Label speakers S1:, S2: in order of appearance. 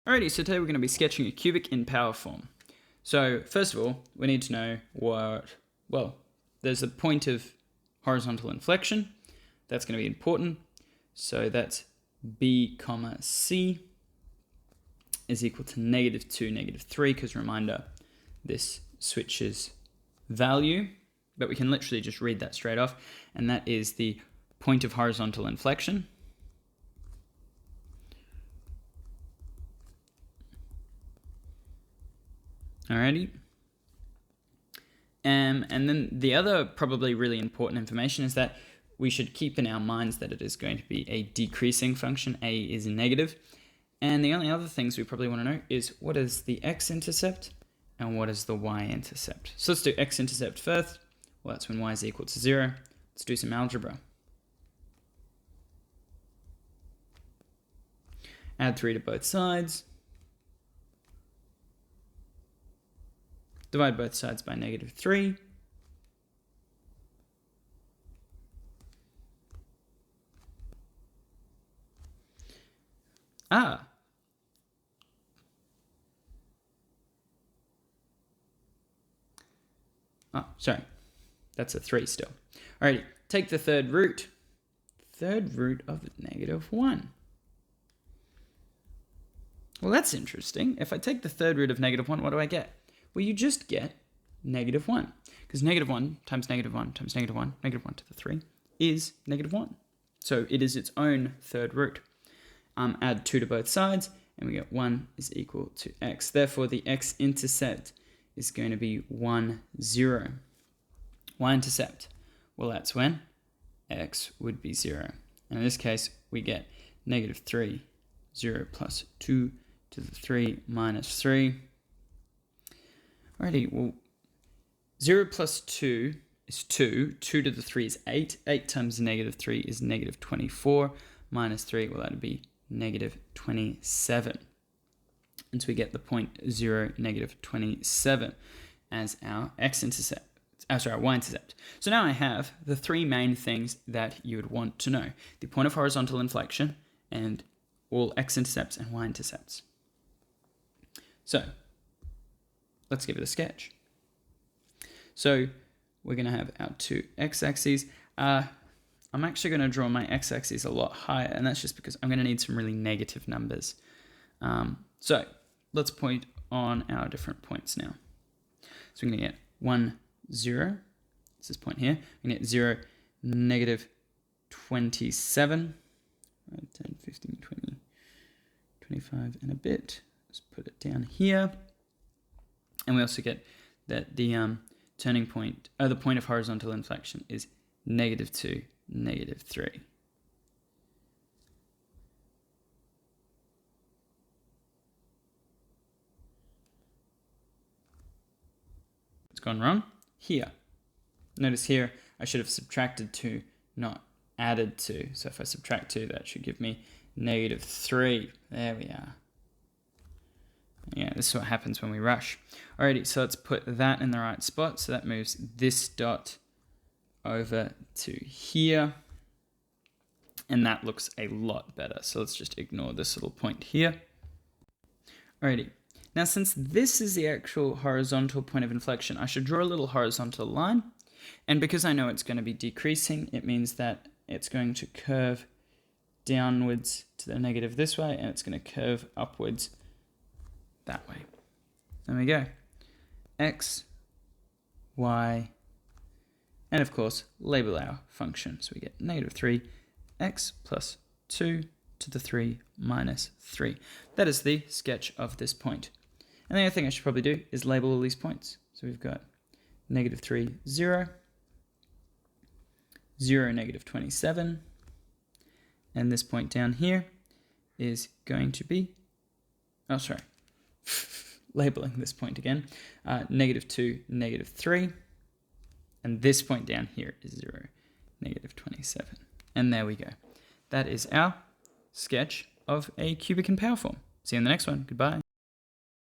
S1: Alrighty, so today we're going to be sketching a cubic in power form. So first of all, we need to know there's a point of horizontal inflection. That's going to be important. So that's B comma C is equal to -2, -3, because reminder, this switches value, but we can literally just read that straight off, and that is the point of horizontal inflection. Alrighty. And then the other probably really important information is that we should keep in our minds that it is going to be a decreasing function. A is negative. And the only other things we probably want to know is what is the x-intercept and what is the y-intercept. So let's do x-intercept first. Well, that's when y is equal to 0. Let's do some algebra. Add 3 to both sides. Divide both sides by -3. Sorry. That's a 3 still. Alrighty, take the third root. Third root of -1. Well, that's interesting. If I take the third root of -1, what do I get? Well, you just get -1, because -1 times -1 times -1, -1 to the 3 is -1. So it is its own third root. Add 2 to both sides, and we get 1 is equal to x. Therefore, the x-intercept is going to be 1, 0. Y-intercept, well, that's when x would be 0. And in this case, we get -3, 0 plus 2 to the 3 minus 3. Alrighty, well, 0 plus 2 is 2. 2 to the 3 is 8. 8 times -3 is -24. Minus 3, well, that would be -27. And so we get the point 0, -27 as our x-intercept. Our y-intercept. So now I have the three main things that you would want to know. The point of horizontal inflection and all x-intercepts and y-intercepts. So let's give it a sketch. So we're going to have our two x-axes. I'm actually going to draw my x-axis a lot higher, and that's just because I'm going to need some really negative numbers. So let's point on our different points now. So we're going to get 1, 0. It's this point here. We're going to get 0, -27. 10, 15, 20, 25 and a bit. Let's put it down here. And we also get that the turning point, the point of horizontal inflection is -2, -3. What's gone wrong? Here. Notice here I should have subtracted 2, not added 2. So if I subtract 2, that should give me -3. There we are. Yeah, this is what happens when we rush. Alrighty, so let's put that in the right spot. So that moves this dot over to here. And that looks a lot better. So let's just ignore this little point here. Alrighty. Now, since this is the actual horizontal point of inflection, I should draw a little horizontal line. And because I know it's going to be decreasing, it means that it's going to curve downwards to the negative this way, and it's going to curve upwards that way. There we go. X, Y, and of course, label our function. So we get -3, x plus 2 to the 3 minus 3. That is the sketch of this point. And the other thing I should probably do is label all these points. So we've got -3, 0, 0, -27, and this point down here is going to be, labeling this point again, -2, -3, and this point down here is 0, -27. And there we go. That is our sketch of a cubic in power form. See you in the next one. Goodbye.